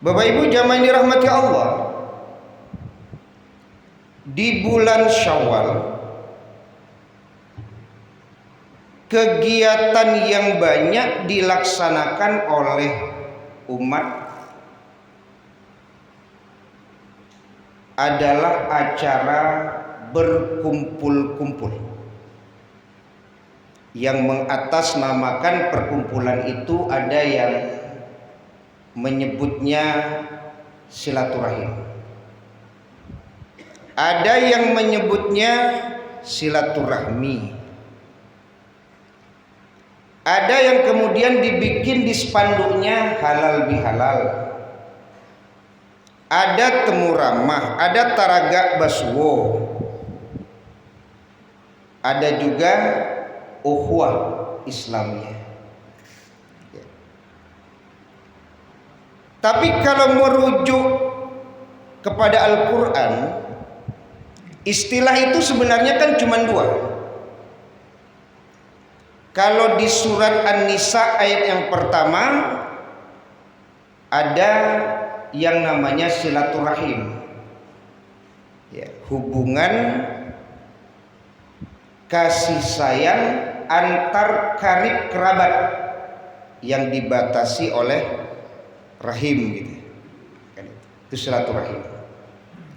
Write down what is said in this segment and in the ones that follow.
Bapak Ibu jamaah yang dirahmati Allah, di bulan Syawal kegiatan yang banyak dilaksanakan oleh umat adalah acara berkumpul-kumpul yang mengatasnamakan perkumpulan itu. Ada yang menyebutnya silaturahim, ada yang menyebutnya silaturahmi, ada yang kemudian dibikin di spanduknya halal bihalal, ada temu ramah, ada taraga baswo, ada juga ukhuwah Islamiyah. Tapi kalau merujuk kepada Al-Quran, istilah itu sebenarnya kan cuma dua. Kalau di surat An-Nisa ayat yang pertama ada yang namanya silaturahim, ya, hubungan kasih sayang antar karib kerabat yang dibatasi oleh rahim, gitu. Itu silaturahim.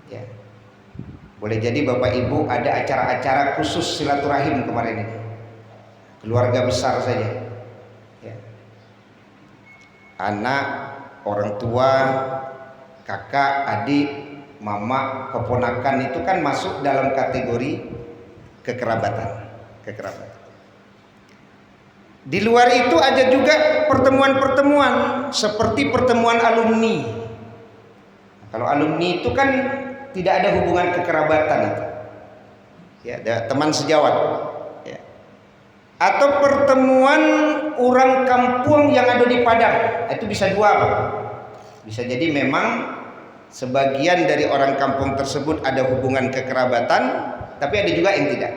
Ya. Boleh jadi Bapak Ibu ada acara-acara khusus silaturahim kemarin ini, keluarga besar saja. Ya. Anak, orang tua, kakak, adik, mama, keponakan itu kan masuk dalam kategori kekerabatan. Di luar itu ada juga pertemuan-pertemuan seperti pertemuan alumni. Kalau alumni itu kan tidak ada hubungan kekerabatan itu. Ya, ada teman sejawat. Ya. Atau pertemuan orang kampung yang ada di Padang. Itu bisa dua, Pak. Bisa jadi memang sebagian dari orang kampung tersebut ada hubungan kekerabatan, tapi ada juga yang tidak.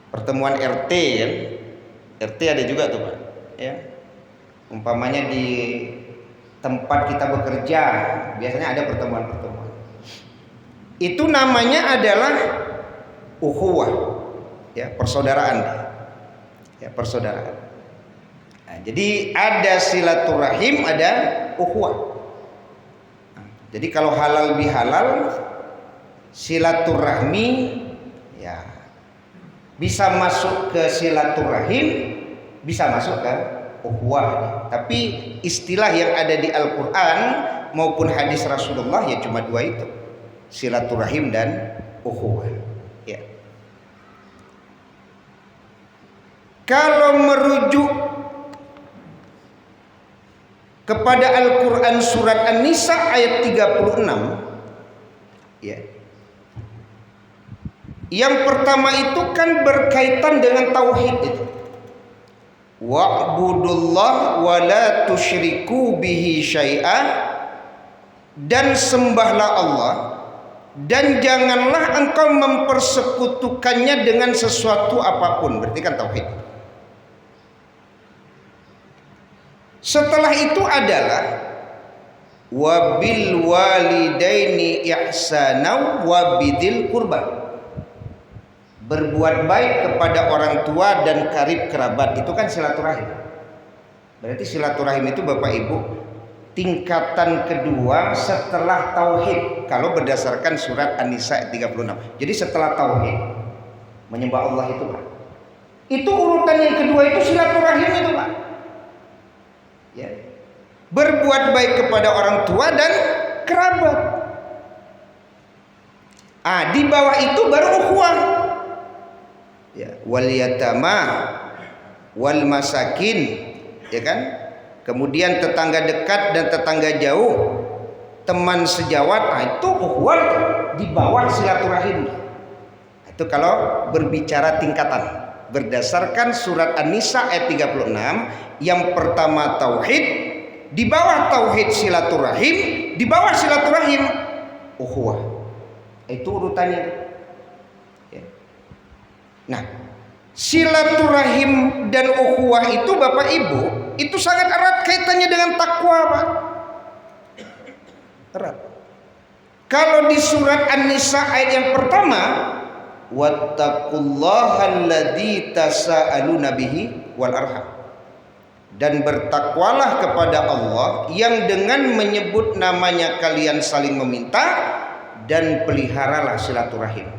Pertemuan RT kan, RT ada juga tuh Pak, ya. Umpamanya di tempat kita bekerja biasanya ada pertemuan-pertemuan. Itu namanya adalah ukhuwah, ya, persaudaraan, ya, persaudaraan. Nah, jadi ada silaturahim, ada ukhuwah. Nah, jadi kalau halal bihalal, silaturahmi, ya, bisa masuk ke silaturahim, bisa masuk ke ukhuwah. Tapi istilah yang ada di Al-Quran maupun hadis Rasulullah ya cuma dua itu, silaturahim dan ukhuwah. Ya. Kalau merujuk kepada Al-Quran surat An-Nisa ayat 36, ya, yang pertama itu kan berkaitan dengan tauhid itu. Wa'budullah wa la tusyriku bihi syai'a, dan sembahlah Allah dan janganlah engkau mempersekutukannya dengan sesuatu apapun. Berarti kan tauhid. Setelah itu adalah wabil walidaini ihsana wa bidil qurba, berbuat baik kepada orang tua dan karib kerabat. Itu kan silaturahim. Berarti silaturahim itu Bapak Ibu tingkatan kedua setelah tauhid kalau berdasarkan surat An-Nisa 36. Jadi setelah tauhid menyembah Allah itu Pak, itu urutan yang kedua itu silaturahim itu Pak, ya. Berbuat baik kepada orang tua dan kerabat. Di bawah itu baru ukhuwah, ya, wal yatama wal masakin, ya kan, kemudian tetangga dekat dan tetangga jauh, teman sejawat. Itu ukhuwah di bawah silaturahim. Itu kalau berbicara tingkatan berdasarkan surat An-Nisa ayat 36, yang pertama tauhid, di bawah tauhid silaturahim, di bawah silaturahim ukhuwah. Itu urutannya. Ya. Nah, Silaturahim dan ukhuwah itu Bapak Ibu itu sangat erat kaitannya dengan takwa, Pak. Erat. Kalau di surat An-Nisa ayat yang pertama, wattaqullahal-ladzi tasaaluna bihi wal arham. Dan bertakwalah kepada Allah yang dengan menyebut namanya kalian saling meminta, dan peliharalah silaturahim.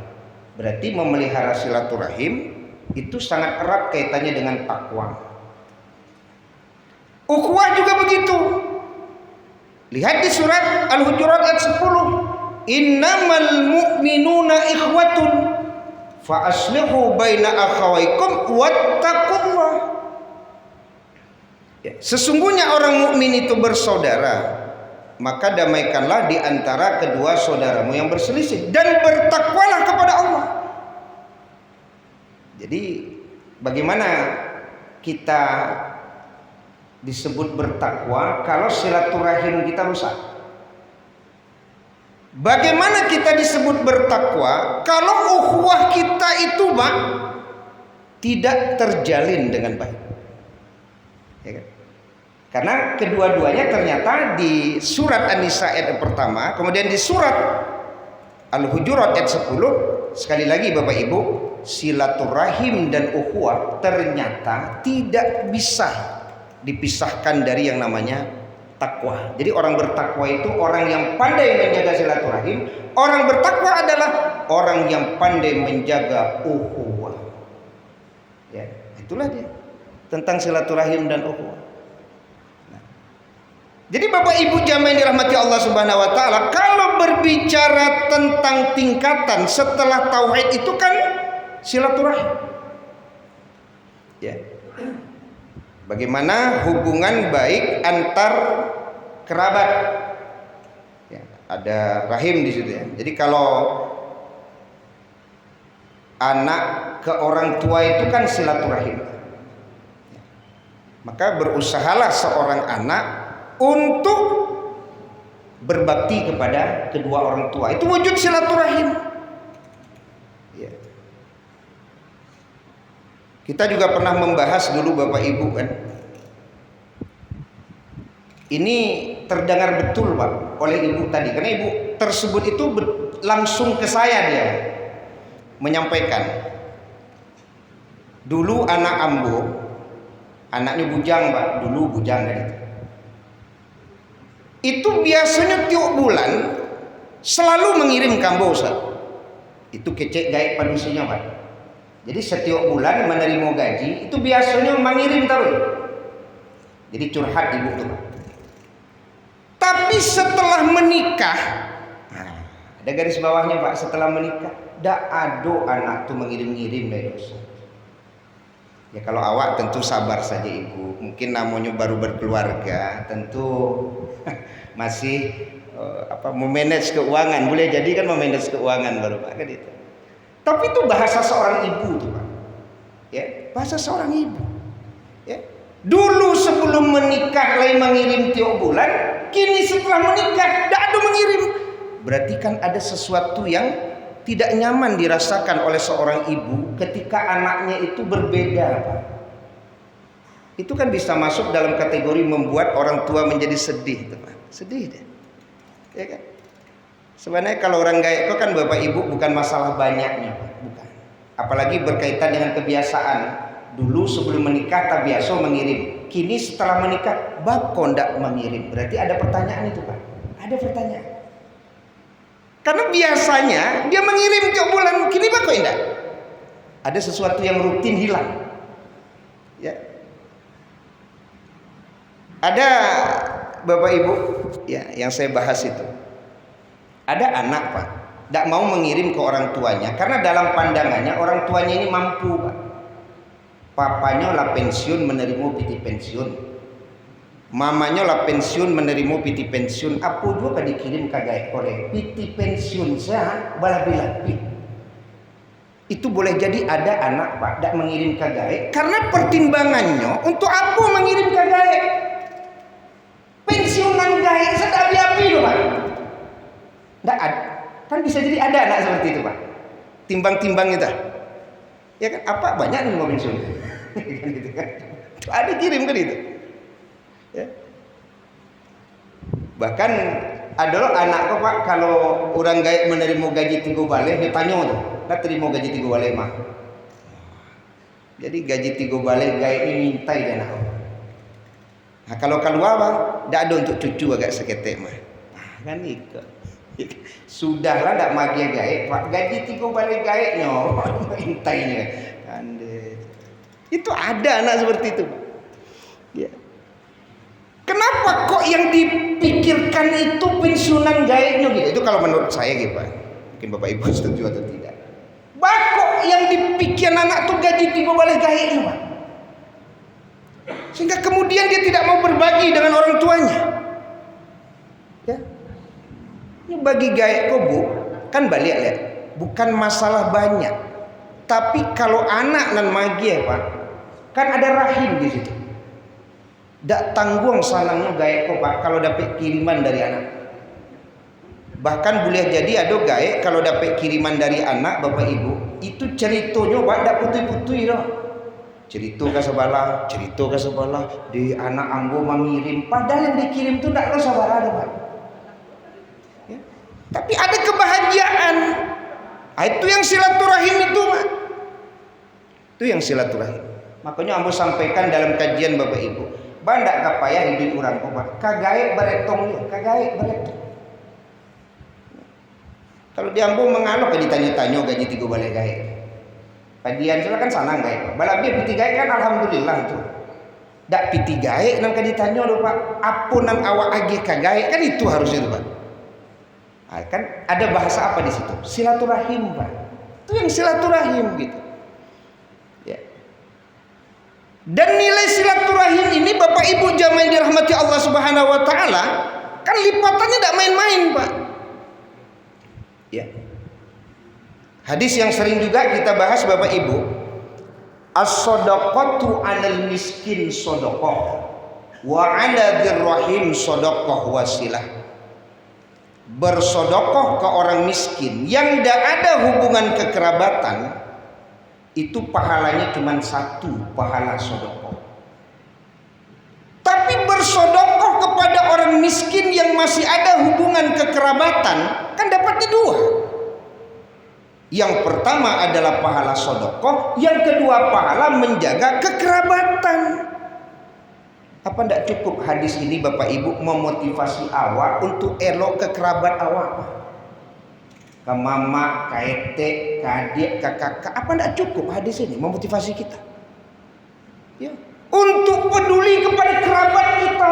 Berarti memelihara silaturahim itu sangat erat kaitannya dengan takwa. Ukhuwah juga begitu. Lihat di surat Al-Hujurat ayat 10. Innamal mu'minuna ikhwatun fa aslihu baina akhawaykum wattaqullah. Ya, sesungguhnya orang mukmin itu bersaudara, maka damaikanlah di antara kedua saudaramu yang berselisih dan bertakwalah kepada Allah. Jadi bagaimana kita disebut bertakwa kalau silaturahim kita rusak? Bagaimana kita disebut bertakwa kalau ukhuwah kita itu Pak tidak terjalin dengan baik? Ya kan? Karena kedua-duanya ternyata di surat An-Nisa ayat pertama, kemudian di surat Al-Hujurat ayat 10, sekali lagi Bapak Ibu, silaturahim dan ukhuwah ternyata tidak bisa dipisahkan dari yang namanya takwa. Jadi orang bertakwa itu orang yang pandai menjaga silaturahim, orang bertakwa adalah orang yang pandai menjaga ukhuwah. Ya, itulah dia tentang silaturahim dan ukhuwah. Jadi Bapak Ibu jamaah yang dirahmati Allah Subhanahu wa taala, kalau berbicara tentang tingkatan setelah tauhid itu kan silaturahim. Ya. Bagaimana hubungan baik antar kerabat? Ya, ada rahim di situ ya. Jadi kalau anak ke orang tua itu kan silaturahim. Ya. Maka berusahalah seorang anak untuk berbakti kepada kedua orang tua. Itu wujud silaturahim. Ya. Kita juga pernah membahas dulu Bapak Ibu kan. Ini terdengar betul Pak oleh Ibu tadi, karena Ibu tersebut itu langsung ke saya dia menyampaikan. Dulu anak Ambo, anaknya bujang Pak, dulu bujang kan itu biasanya tiap bulan selalu mengirim kambo Ustaz. Itu kecek gaib panusinya Pak. Jadi setiap bulan menerima gaji itu biasanya mengirim tahu. Jadi curhat ibu tuh Pak. Tapi setelah menikah, nah, ada garis bawahnya Pak, setelah menikah dak ado anak tuh mengirim-ngirim dari Ustaz. Ya kalau awak tentu sabar saja ibu, mungkin namanya baru berkeluarga, tentu masih memanage keuangan, boleh jadi kan memanage keuangan baru Pak kan itu. Tapi itu bahasa seorang ibu tuh Pak, ya bahasa seorang ibu. Ya. Dulu sebelum menikah lagi mengirim tiap bulan, kini setelah menikah tidak ada mengirim. Berarti kan ada sesuatu yang tidak nyaman dirasakan oleh seorang ibu ketika anaknya itu berbeda Pak. Itu kan bisa masuk dalam kategori membuat orang tua menjadi sedih Pak. Sedih deh. Ya kan? Sebenarnya kalau orang gaib itu kan Bapak Ibu bukan masalah banyaknya Pak. Bukan. Apalagi berkaitan dengan kebiasaan. Dulu sebelum menikah tak biasa mengirim. Kini setelah menikah bako ndak mengirim. Berarti ada pertanyaan itu Pak. Ada pertanyaan. Karena biasanya dia mengirim tiap bulan, kini bako indah. Ada sesuatu yang rutin hilang. Ya. Ada Bapak Ibu ya yang saya bahas itu. Ada anak Pak, tidak mau mengirim ke orang tuanya karena dalam pandangannya orang tuanya ini mampu Pak. Papanya lah pensiun menerima piti pensiun, mamanya lah pensiun menerima piti pensiun. Apa juga dikirim kagak oleh piti pensiun saya balabilapi. Itu boleh jadi ada anak Pak tidak mengirim kagak karena pertimbangannya untuk apa mengirim kagak? Pensiunan gaib sedang api loh Pak. Tidak ada, kan bisa jadi ada anak seperti itu Pak. Timbang-timbang itu. Ya kan, apa banyak nih mau pensiun. Gitu kan. Ada kirim kan itu. Ya. Bahkan ada loh anak kok Pak, kalau orang gaib menerima gaji 3 balik, dia tanya tuh, "Lah terima gaji 3 balik mah?" Jadi gaji 3 balik gaib ini mintai dia nak. Nah, kalau keluar Bang, enggak ada untuk cucu agak seketek mah. Nah, kan itu. Sudahlah enggak magia gaib, Pak. Gaji 3 balik gaibnya, mintainya. Kan itu ada anak seperti itu, Pak. Ya. Kenapa kok yang dipikirkan itu pensiunan gaibnya gitu? Itu kalau menurut saya gitu Pak. Mungkin Bapak Ibu setuju atau tidak. Kok yang dipikir anak tuh gaji 3 balik gaibnya Pak. Sehingga kemudian dia tidak mau berbagi dengan orang tuanya. Ya. Ini bagi gaib kok Bu, kan balik lihat. Bukan masalah banyak. Tapi kalau anak nan magia Pak, kan ada rahim di situ. Tak tanggung sanangnya gaib kok Pak kalau dapat kiriman dari anak. Bahkan boleh jadi ada gaib kalau dapat kiriman dari anak Bapak Ibu, itu ceritanya Pak tak putih-putih dah. Cerita ke sebelah, di anak ambo mengirim, padahal yang dikirim itu tak sabar ada Pak. Ya. Tapi ada kebahagiaan. Itu yang silaturahim itu Pak. Itu yang silaturahim. Makanya ambo sampaikan dalam kajian Bapak Ibu. Bandak kapaya hidup orang kok Pak. Kagaib beretong, kagaib beretong. Kalau diambo mengalok ditanya-tanya gaji 3 balik gaib. Padian silakan sanang gaib. Balap dia piti gaib kan alhamdulillah itu. Dak piti gaib nang ditanya lho Pak. Apa nang awak age kagaib kan itu harusnya itu Pak. Nah, kan ada bahasa apa di situ? Silaturahim Pak. Itu yang silaturahim gitu. Ya. Dan nilai silaturahim ini Bapak Ibu jamaah yang dirahmati Allah Subhanahu wa taala, kan lipatannya tidak main-main, Pak. Ya. Hadis yang sering juga kita bahas Bapak Ibu, as-shadaqatu 'alal miskin shadaqah wa 'ala dzirrahim shadaqah wasilah. Bersedekah ke orang miskin yang tidak ada hubungan kekerabatan, itu pahalanya cuma 1 pahala sedekah. Tapi bersedekah kepada orang miskin yang masih ada hubungan kekerabatan kan dapatnya 2. Yang pertama adalah pahala sedekah, yang kedua pahala menjaga kekerabatan. Apa tidak cukup hadis ini Bapak Ibu memotivasi awak untuk elok ke kerabat awak? Ke mama, ke ete, ke adik, ke kakak. Apa tidak cukup hadis ini memotivasi kita? Ya. Untuk peduli kepada kerabat kita.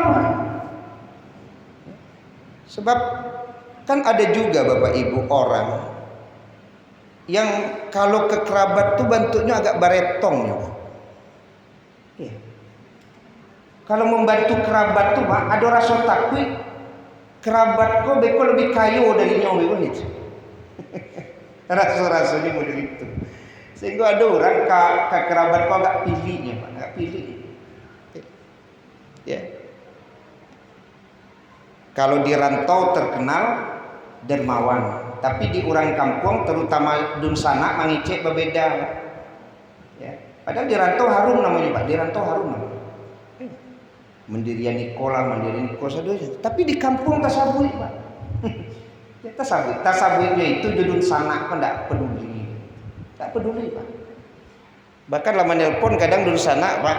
Sebab kan ada juga Bapak Ibu orang yang kalau ke kerabat tuh bentuknya agak baretong. Ya. Kalau membantu kerabat tuh Pak, ada rasa takut kerabat kok beko lebih kayu dari nyawa itu. Rasa-rasanya model itu. Sehingga ada orang ke kerabat kok agak pilihnya Pak, agak pilih. Ya. Kalau di rantau terkenal dermawan, tapi di orang kampung terutama dun sana mangicek berbeda. Ya. Padahal di rantau harum namanya Pak, di rantau harum namanya. Mendirian Nikola, tapi di kampung tasabui Pak. Tasabuinya itu judul sana kan tidak peduli Pak. Bahkan lama nelpon kadang dulu sana Pak,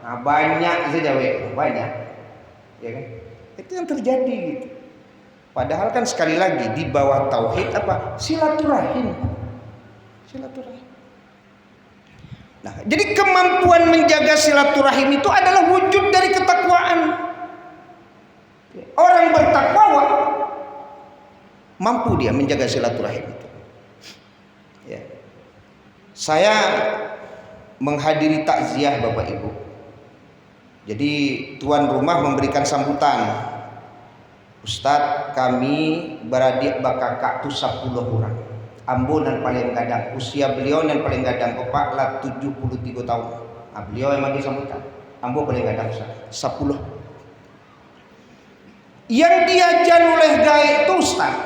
nah, banyak saja banyak, ya kan? Itu yang terjadi gitu. Padahal kan sekali lagi di bawah tauhid apa? Silaturahim. Nah, jadi kemampuan menjaga silaturahim itu adalah wujud dari ketakwaan. Orang bertakwa mampu dia menjaga silaturahim itu. Ya. Saya menghadiri takziah Bapak Ibu. Jadi tuan rumah memberikan sambutan. Ustadz, kami beradik bakakak itu 10 orang. Ambo dan paling gadang, usia beliau dan paling gadang Bapak lah 73 tahun. Nah, beliau yang bagi sambutan. Ambo paling gadang 10. Yang diajar oleh gaib itu Ustaz,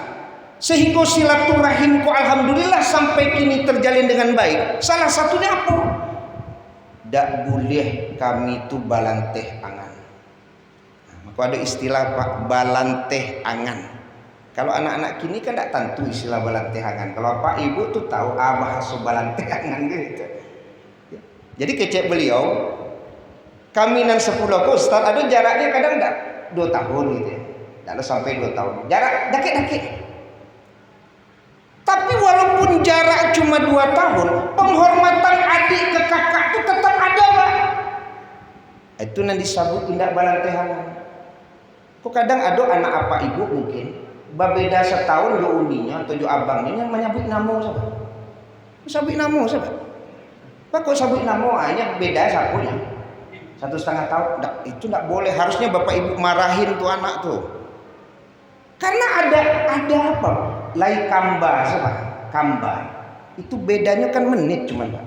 sehingga silaturahimku alhamdulillah sampai kini terjalin dengan baik. Salah satunya apa? Dak boleh kami itu balanteh angan. Nah, maka ada istilah Pak, balanteh angan. Kalau anak-anak kini kan tak tentu istilah balanteh angan. Kalau Pak Ibu tuh tahu bahasa balanteh angan gitu. Jadi kecek beliau, kami nan 10 ke Ustaz ada jaraknya kadang enggak 2 tahun gitu ya. Enggak sampai 2 tahun. Jarak dikit-dikit. Tapi walaupun jarak cuma 2 tahun, penghormatan adik ke kakak itu tetap ada, Pak. Itu yang disebut tindak balantehan. Kok kadang ada anak apa ibu mungkin, beda setahun jo uninya atau jo abangnya yang menyebut namo siapa? Sabut namo siapa? Pak kok sabut namo hanya beda sapunya. 1,5 tahun, itu tidak boleh. Harusnya bapak ibu marahin tuh anak tuh. Karena ada apa? Lai kamba, siapa? Kamba. Itu bedanya kan menit cuman, Pak.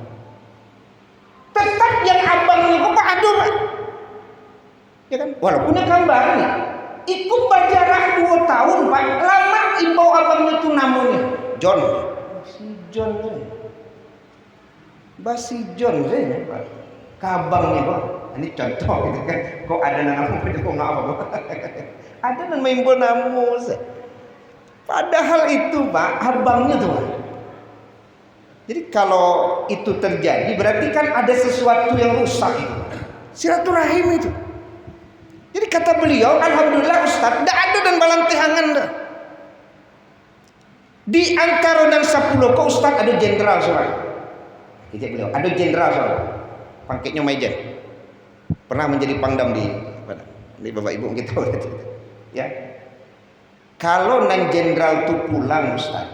Tetap yang abangnya kok Pak aduh, Pak. Ya kan? Walaupun yang kamba nih. Ikut berjarak 2 tahun, Pak. Lama imbau abangnya itu namanya John. Si John. Basi John ya, Pak. Kabangnya, Pak. Ini contoh gitu kan. Kok ada nama kok enggak apa-apa. Ada nama imbau namu. Padahal itu Pak, abangnya tuh. Jadi kalau itu terjadi berarti kan ada sesuatu yang rusak itu. Silaturahim itu. Jadi kata beliau, alhamdulillah Ustaz, tidak ada dan balantehangan dah. Di antara dan 10 ke Ustaz ada jenderal soalnya. Kata beliau, ada jenderal soalnya. Pangkatnya Majen. Pernah menjadi pangdam di Bapak Ibu kita ya. Kalau nan jenderal tu pulang Ustaz,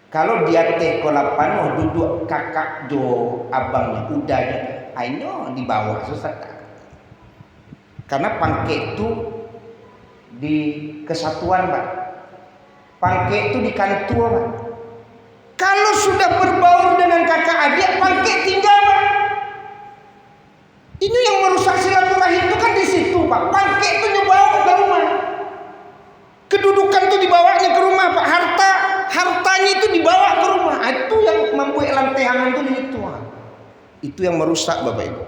kalau dia teh kolapan duduk kakak jo abangnya udahnya, ayo dibawa Ustaz. Karena pangke itu di kesatuan Pak, pangke itu di kantor Pak. Kalau sudah berbaur dengan kakak adik, pangke tinggal Pak. Ini yang merusak silaturahim itu kan di situ Pak. Pangke itu dibawa ke rumah. Kedudukan itu dibawanya ke rumah Pak, hartanya itu dibawa ke rumah. Itu yang membuat lantehangan itu di situ. Itu yang merusak Bapak Ibu.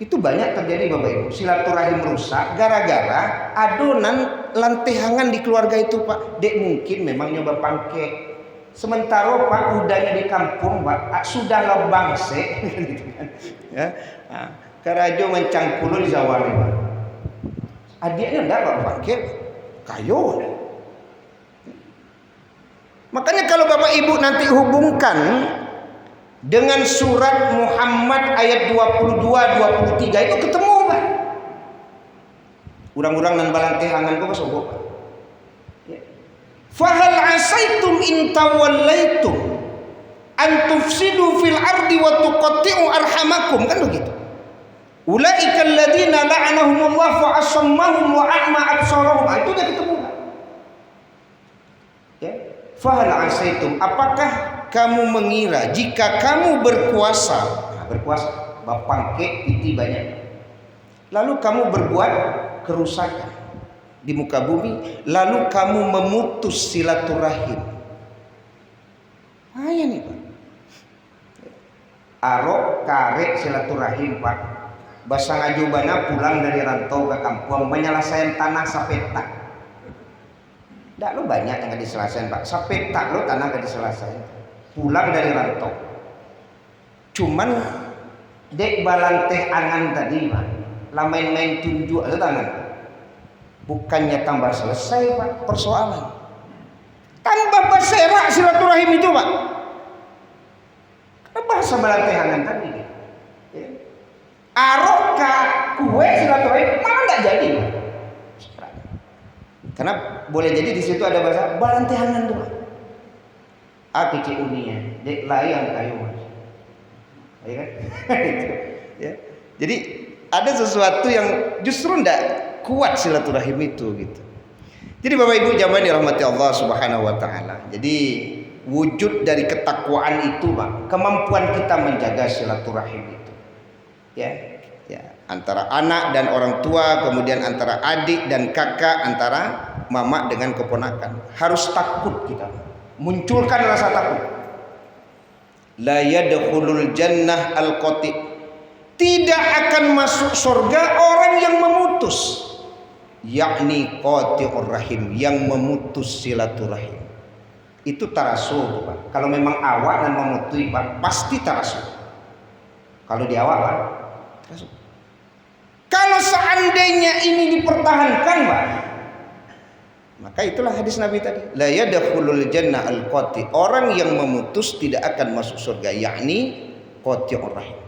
Itu banyak terjadi Bapak Ibu. Silaturahim rusak gara-gara adonan lantehangan di keluarga itu Pak. Dek mungkin memang nyoba pangke. Sementara Pak udahnya di kampung Pak sudah lebang se gitu kan. Ya. Nah, karajo mencangkulo di zawali Pak. Adiknya enggak Pak pangke. Kayo. Makanya kalau Bapak Ibu nanti hubungkan dengan surat Muhammad ayat 22-23 itu ketemu Pak. Urang-urang nan balantehangan kok sobo Pak. Ya. Fahal asaitum in tawallaitum an tufsidu fil ardi wa tuqatti'u arhamakum, kan begitu. Ulaika alladziina la'anahumullah fa asammahum wa a'ma absarahum. Itu udah ketemu. Ya. Fahal asaitum, apakah kamu mengira jika kamu berkuasa, berkuasa, bapangke piti banyak, lalu kamu berbuat kerusakan di muka bumi, lalu kamu memutus silaturahim. Ya nih Pak. Arok karek silaturahim Pak. Basang ajubana pulang dari rantau ke kampung menyelesaikan tanah sapetak. Ndak lo banyak yang gak diselesaikan Pak. Sapetak lo tanah gak diselesaikan. Pulang dari rantau. Cuman dek balanteh angan tadi Pak. Lah main-main tunjuk itu tangan. Bukannya tambah selesai Pak persoalan. Tambah berserak silaturahim itu Pak. Karena bahasa balanteh angan tadi. Ya. Aroka kue silaturahim malah nggak jadi, karena boleh jadi di situ ada bahasa balantehangan tuh, kecil unia, dek layang kayu, ya kan? Ya. Jadi ada sesuatu yang justru ndak kuat silaturahim itu gitu. Jadi Bapak Ibu jamaah dirahmati Allah Subhanahu Wa Taala. Jadi wujud dari ketakwaan itu Pak, kemampuan kita menjaga silaturahim itu. Ya, antara anak dan orang tua, kemudian antara adik dan kakak, antara mama dengan keponakan. Harus takut kita. Munculkan rasa takut. La yadkhulul jannah al-qati. Tidak akan masuk surga orang yang memutus. Yakni qati'ur rahim, yang memutus silaturahim. Itu tarasul, Pak. Kalau memang awak dan memutui, Pak, pasti tarasul. Kalau di awak, Pak, tarasul. Kalau seandainya ini dipertahankan, Pak, maka itulah hadis Nabi tadi. La yadkhulul jannah al-qati. Orang yang memutus tidak akan masuk surga, yakni qati'ur rahim.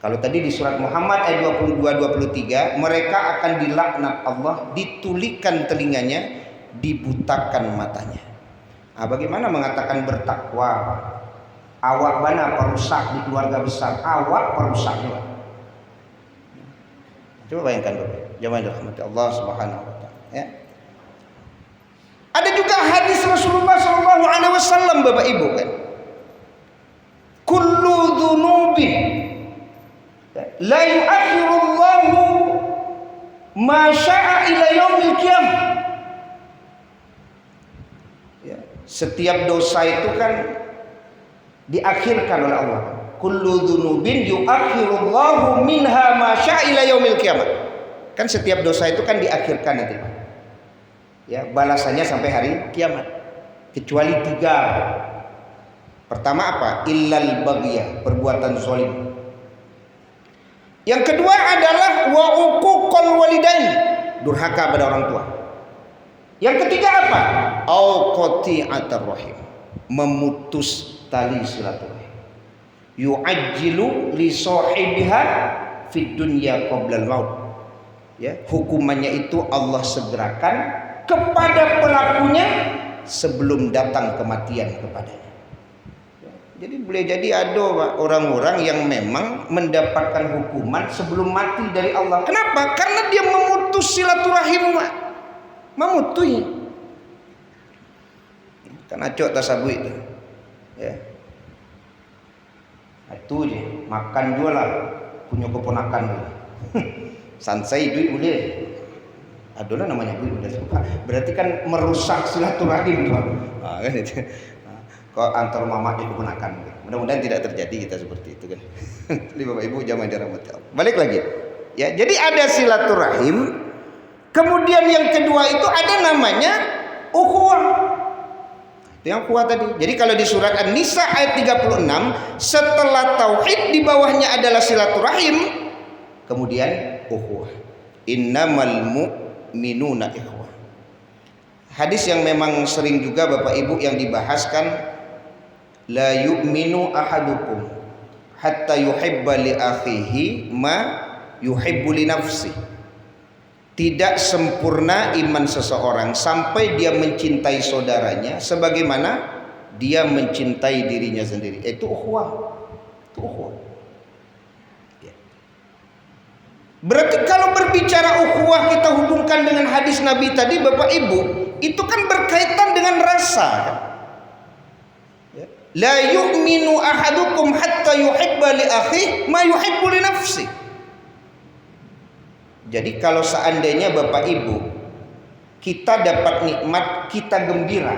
Kalau tadi di surat Muhammad ayat 22-23, mereka akan dilaknat Allah, ditulikan telinganya, dibutakan matanya. Nah, bagaimana mengatakan bertakwa? Awak mana perusak di keluarga besar? Awak perusak juga. Coba bayangkan Bapak, jamaah dirahmati Allah Subhanahu wa taala, ya. Ada juga hadis Rasulullah SAW, Bapak Ibu, kan. Kullu dzunubin la yu'akhirullahu ma syaa ila yaumil qiyamah. Ya, setiap dosa itu kan diakhirkan oleh Allah. Kullu dzunubin yu'akhirullahu minha ma syaa ila yaumil qiyamah. Kan setiap dosa itu kan diakhirkan nanti, Pak. Ya, balasannya sampai hari kiamat. Kecuali 3. Pertama apa? Illal baghya, perbuatan zalim. Yang kedua adalah wa uququl walidain, durhaka pada orang tua. Yang ketiga apa? Au qati'atur rahim, memutus tali silaturahim. Yu'ajjilu li sahibiha fid dunya qabla al-maut. Ya, hukumannya itu Allah segerakan kepada pelakunya sebelum datang kematian kepadanya. Jadi boleh jadi ada orang-orang yang memang mendapatkan hukuman sebelum mati dari Allah. Kenapa? Karena dia memutus silaturahim, memutui. Karena acok tasabu itu, ya. Itu je, makan juga lah, punya keponakan dulu. Sansai duit boleh. Adalah namanya duit udah suka. Berarti kan merusak silaturahim, tuh. Nah, kan itu. Kok antar mama digunakan. Mudah-mudahan tidak terjadi kita seperti itu kan. Jadi Bapak Ibu jamaah dirahmati Allah. Balik lagi. Ya, jadi ada silaturahim. Kemudian yang kedua itu ada namanya ukhuwah. Itu yang ukhuwah tadi. Jadi kalau di surat An-Nisa ayat 36, setelah tauhid di bawahnya adalah silaturahim, kemudian ukhuwah. Innamal mu'minuna ikhwah. Hadis yang memang sering juga Bapak Ibu yang dibahaskan, la yu'minu ahadukum hatta yuhibba li akhihi ma yuhibbu li nafsi. Tidak sempurna iman seseorang sampai dia mencintai saudaranya sebagaimana dia mencintai dirinya sendiri. Itu ukhuwah. Itu ukhuwah. Ya. Berarti kalau berbicara ukhuwah kita hubungkan dengan hadis Nabi tadi, Bapak Ibu, itu kan berkaitan dengan rasa, kan? La yu'minu ahadukum hatta yuhibba li akhihi ma yuhibbu li nafsi. Jadi kalau seandainya Bapak Ibu kita dapat nikmat, kita gembira,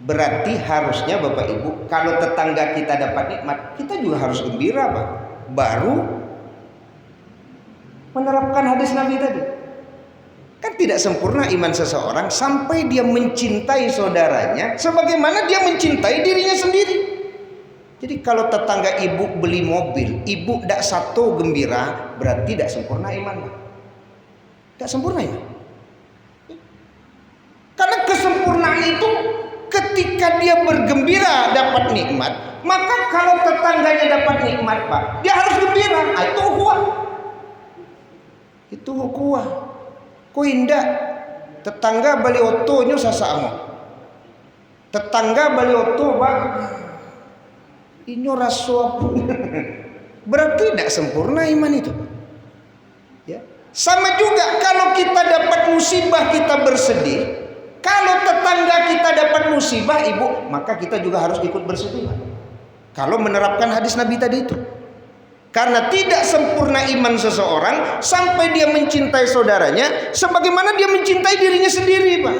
berarti harusnya Bapak Ibu kalau tetangga kita dapat nikmat, kita juga harus gembira, Pak. Baru menerapkan hadis Nabi tadi. Kan tidak sempurna iman seseorang sampai dia mencintai saudaranya sebagaimana dia mencintai dirinya sendiri. Jadi kalau tetangga ibu beli mobil, ibu tidak satu gembira, berarti tidak sempurna iman. Tidak sempurna iman. Karena kesempurnaan itu ketika dia bergembira dapat nikmat, maka kalau tetangganya dapat nikmat, Pak, dia harus gembira. Itu ukhuwah. Itu ukhuwah. Kau indah tetangga bali otonya sasamo, tetangga bali oto Pak inyo raso berarti tidak sempurna iman itu, ya. Sama juga kalau kita dapat musibah kita bersedih, kalau tetangga kita dapat musibah Ibu, maka kita juga harus ikut bersedih, Pak. Kalau menerapkan hadis Nabi tadi itu, Karena tidak sempurna iman seseorang sampai dia mencintai saudaranya sebagaimana dia mencintai dirinya sendiri, Pak.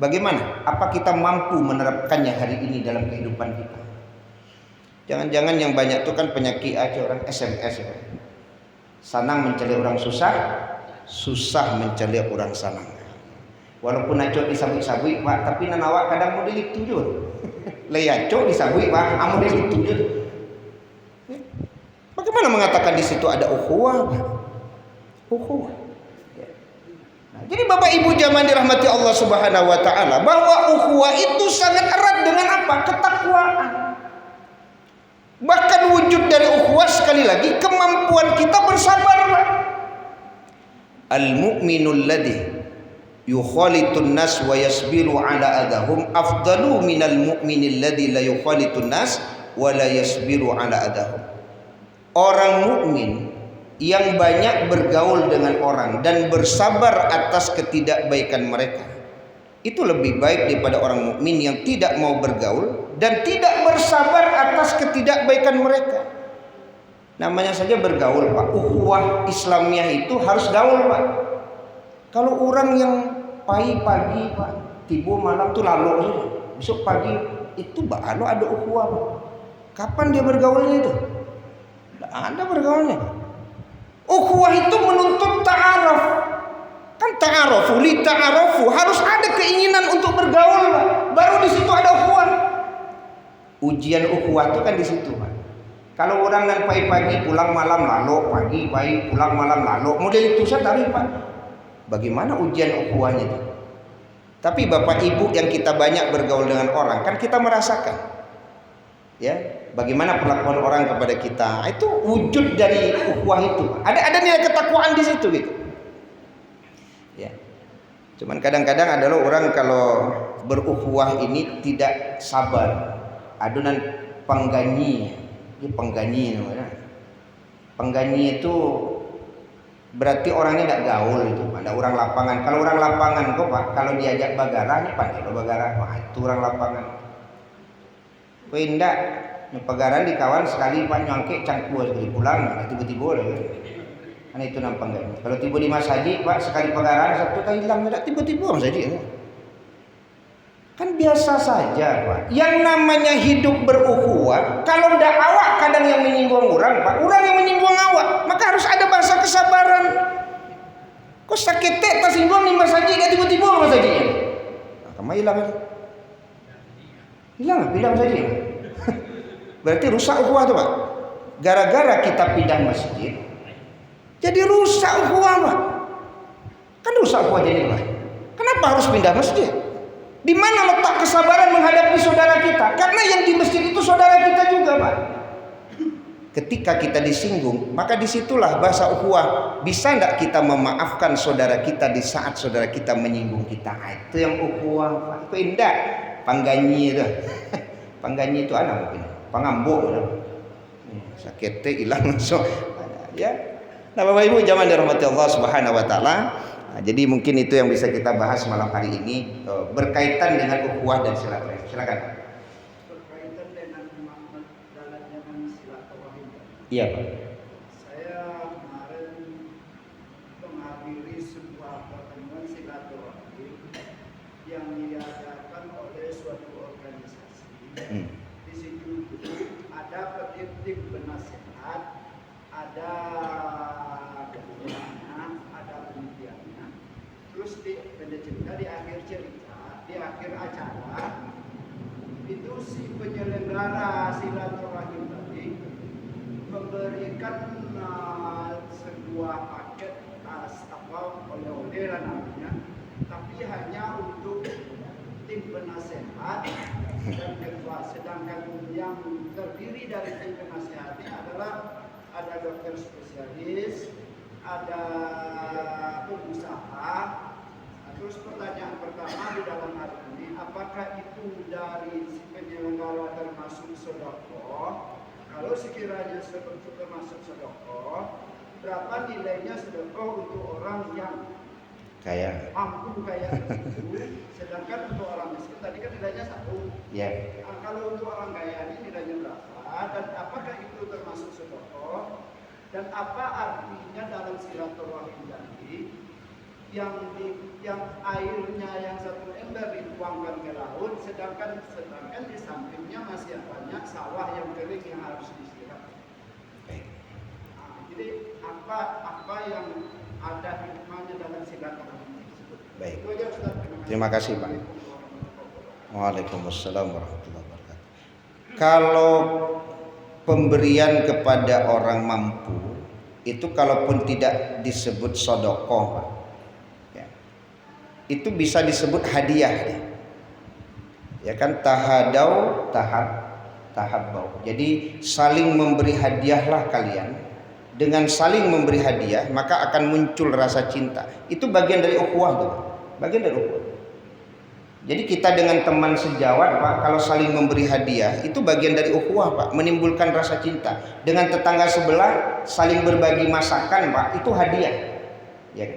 Bagaimana? Apa kita mampu menerapkannya hari ini dalam kehidupan kita? Jangan-jangan yang banyak itu kan penyakit aja, orang SMS ya. Sanang mencari orang susah, susah mencari orang sanang. Walaupun aco disabui-sabui, Pak, tapi nanawak kadang model itu juga. Leyaco disabui, Pak, model itu juga. Bagaimana mengatakan di situ ada ukhuwah? Ukhuwah. Ya. Nah, jadi Bapak Ibu jamaah dirahmati Allah Subhanahu wa taala, bahwa ukhuwah itu sangat erat dengan apa? Ketakwaan. Bahkan wujud dari ukhuwah sekali lagi kemampuan kita bersabar, Pak. Al-mu'minul ladzi yukhalitun nas wa yasbiru ala adahum afdalu minal mu'minil ladzi la yukhalitun nas wa la yasbiru ala adahum. Orang mukmin yang banyak bergaul dengan orang dan bersabar atas ketidakbaikan mereka itu lebih baik daripada orang mukmin yang tidak mau bergaul dan tidak bersabar atas ketidakbaikan mereka. Namanya saja bergaul, Pak. Ukhuwah Islamiyah itu harus gaul, Pak. Kalau orang yang pagi, Pak, tiba malam tuh lalu, besok pagi itu baru ada ukhuwah, Pak. Kapan dia bergaulnya itu? Ada bergaulnya. Ukhuwah itu menuntut ta'aruf. Kan ta'arufu li ta'arufu, harus ada keinginan untuk bergaul, Pak. Baru di situ ada ukhuwah. Ujian ukhuwah itu kan di situ, Pak. Kalau orang dan pagi-pagi pulang malam lalu, pagi pulang malam lalu, model itu saya tarik, Pak. Bagaimana ujian ukhuwahnya itu? Tapi Bapak Ibu yang kita banyak bergaul dengan orang, kan kita merasakan, ya, bagaimana perlakuan orang kepada kita. Itu wujud dari ukhuwah itu. Ada nilai ketakwaan di situ gitu. Ya. Cuman kadang-kadang adalah orang kalau berukhuwah ini tidak sabar. Adonan pengganyi. Ini pengganyi namanya. Pengganyi itu berarti orangnya tidak gaul itu. Ada orang lapangan. Kalau orang lapangan kok, Pak, kalau diajak bagara, ini pandai lo bagara. Wah, itu orang lapangan. Pindah pagaran di kawan sekali, Pak, nyangke cangkuh sekali pulang, tiba-tiba lah. Kan itu nampang enggak. Kalau tiba di Mas Haji, Pak, sekali pagaran satu kali hilang, enggak tiba-tiba Mas Haji. Kan biasa saja, Pak. Yang namanya hidup berukhuwah, kalau ndak awak kadang yang menyinggung orang, Pak, orang yang menyinggung awak, maka harus ada bahasa kesabaran. Kok sakit tak singgung nih Mas Haji, enggak tiba-tiba Mas Haji. Nah, kamu hilang. Hilang saja. Berarti rusak ukhuwah tuh, Pak. Gara-gara kita pindah masjid, jadi rusak ukhuwah, Pak. Kan rusak ukhuwah jadi, Pak. Kenapa harus pindah masjid? Di mana letak kesabaran menghadapi saudara kita? Karena yang di masjid itu saudara kita juga, Pak. Ketika kita disinggung, maka disitulah bahasa ukhuwah. Bisa enggak kita memaafkan saudara kita di saat saudara kita menyinggung kita? Itu yang ukhuwah, Pak. Itu indah. Pangganyi itu. Pangganyi itu anak mungkin. Pangambuk gitu. Sakitnya hilang langsung. Ya. Nah, Bapak Ibu jamaah dirahmati Allah Subhanahu wa taala. Nah, jadi mungkin itu yang bisa kita bahas malam hari ini berkaitan dengan ukhuwah dan silaturahim. Silakan. Berkaitan dengan dalam silaturahim. Iya, Pak. Saya kemarin menghadiri sebuah pertemuan silaturahim yang diadakan oleh suatu organisasi. Di situ ada petitik penasihat, ada kemudiannya, ada penelitiannya. Terus di akhir acara itu si penyelenggara silaturahim tadi memberikan sebuah paket oleh-oleh namanya, tapi hanya untuk tim penasehat dan ketua. Sedangkan yang terdiri dari tim penasehat ini adalah ada dokter spesialis, ada pengusaha. Terus pertanyaan pertama di dalam hal ini, apakah itu dari si penyelenggara termasuk sedekah? Kalau sekiranya seperti termasuk sedekah, berapa nilainya sedekah untuk orang yang Kaya. mampu kayak itu, sedangkan untuk orang miskin tadi kan nilainya 1. Ya. Nah, kalau untuk orang kaya ini nilainya berapa dan apakah itu termasuk sedekah dan apa artinya dalam silaturahim tadi yang airnya yang 1 ember dituangkan ke laut sedangkan di sampingnya masih banyak sawah yang kering yang harus disiram. Nah, jadi apa yang ada hikmahnya dalam silaturahim tersebut? Baik. Itu aja Ustaz. Terima kasih Pak. Waalaikumsalam warahmatullahi wabarakatuh. Kalau pemberian kepada orang mampu itu kalaupun tidak disebut sedekah, Pak, ya, itu bisa disebut hadiah. Ya kan, tahadau tahabbau. Jadi saling memberi hadiahlah kalian. Dengan saling memberi hadiah maka akan muncul rasa cinta. Itu bagian dari ukhuwah tuh. Bagian dari ukhuwah. Jadi kita dengan teman sejawat Pak, kalau saling memberi hadiah itu bagian dari ukhuwah Pak, menimbulkan rasa cinta. Dengan tetangga sebelah saling berbagi masakan Pak, itu hadiah. Ya.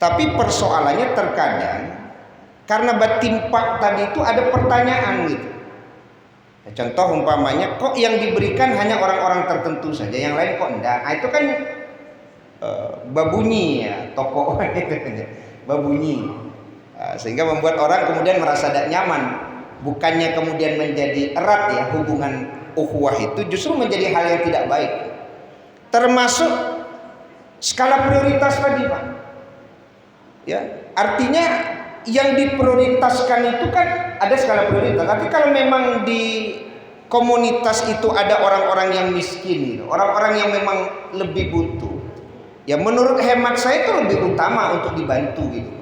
Tapi persoalannya terkadang karena batimpak tadi itu ada pertanyaan gitu. Contoh umpamanya, kok yang diberikan hanya orang-orang tertentu saja, yang lain kok enggak? Nah, itu kan babunyi ya, toko babunyi, sehingga membuat orang kemudian merasa tidak nyaman. Bukannya kemudian menjadi erat ya hubungan ukhuwah itu, justru menjadi hal yang tidak baik. Termasuk skala prioritas tadi Pak. Ya, artinya yang diprioritaskan itu kan ada skala prioritas. Tapi kalau memang di komunitas itu ada orang-orang yang miskin, gitu, orang-orang yang memang lebih butuh, ya menurut hemat saya itu lebih utama untuk dibantu gitu.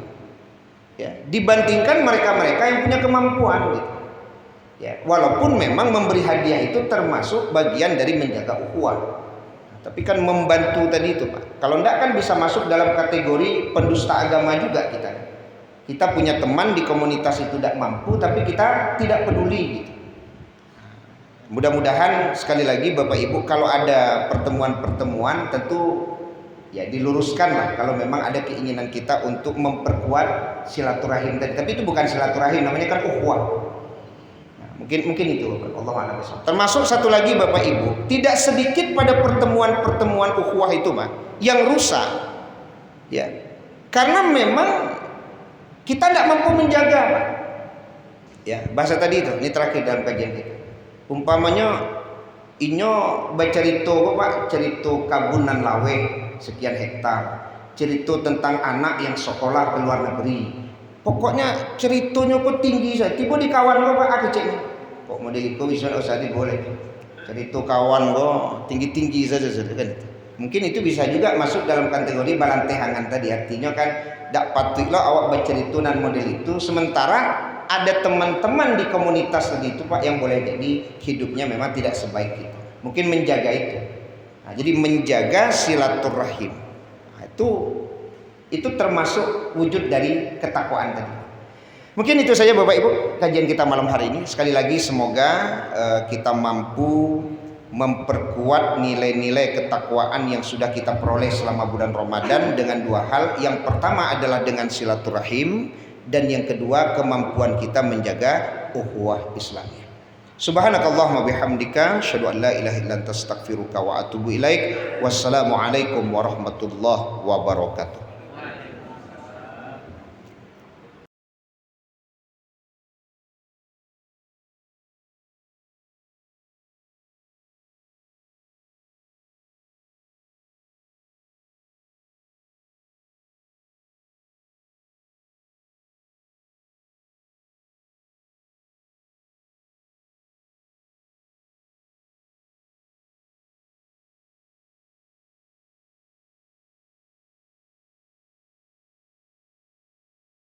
Ya, dibandingkan mereka-mereka yang punya kemampuan gitu. Ya, walaupun memang memberi hadiah itu termasuk bagian dari menjaga ukhuwah. Tapi kan membantu tadi itu Pak. Kalau enggak kan bisa masuk dalam kategori pendusta agama juga kita. Kita punya teman di komunitas itu tidak mampu, tapi kita tidak peduli gitu. Mudah-mudahan sekali lagi Bapak Ibu kalau ada pertemuan-pertemuan tentu ya diluruskan lah kalau memang ada keinginan kita untuk memperkuat silaturahim tadi. Tapi itu bukan silaturahim, namanya kan ukhuwah. Nah, mungkin itu Allah a'lam. Termasuk satu lagi Bapak Ibu, tidak sedikit pada pertemuan-pertemuan ukhuwah itu Pak yang rusak. Ya. Karena memang kita tidak mampu menjaga Pak. Ya, bahasa tadi itu, ini terakhir dalam kajian kita. Umpamanya inyo bercerita Pak, cerita kabunan lawe sekian hektar, cerita tentang anak yang sekolah ke luar negeri. Pokoknya ceritanya kok tinggi saja. Tiba di kawan lo Pak, aku cek. Kok model itu bisa usah boleh. Cerita kawan lo tinggi-tinggi saja kan. Mungkin itu bisa juga masuk dalam kategori balantehangan tadi. Artinya kan tak patutlah awak bercerita dan model itu, sementara ada teman-teman di komunitas tadi itu Pak yang boleh jadi hidupnya memang tidak sebaik itu. Mungkin menjaga itu. Nah, jadi menjaga silaturahim. Nah, itu termasuk wujud dari ketakwaan tadi. Mungkin itu saja Bapak Ibu kajian kita malam hari ini. Sekali lagi semoga kita mampu memperkuat nilai-nilai ketakwaan yang sudah kita peroleh selama bulan Ramadan dengan dua hal. Yang pertama adalah dengan silaturahim, dan yang kedua kemampuan kita menjaga ukhuwah Islamiyah. Subhanakallahumma bihamdika asyhadu an la ilaha illa anta astaghfiruka wa atubu ilaik. Wassalamualaikum warahmatullahi wabarakatuh.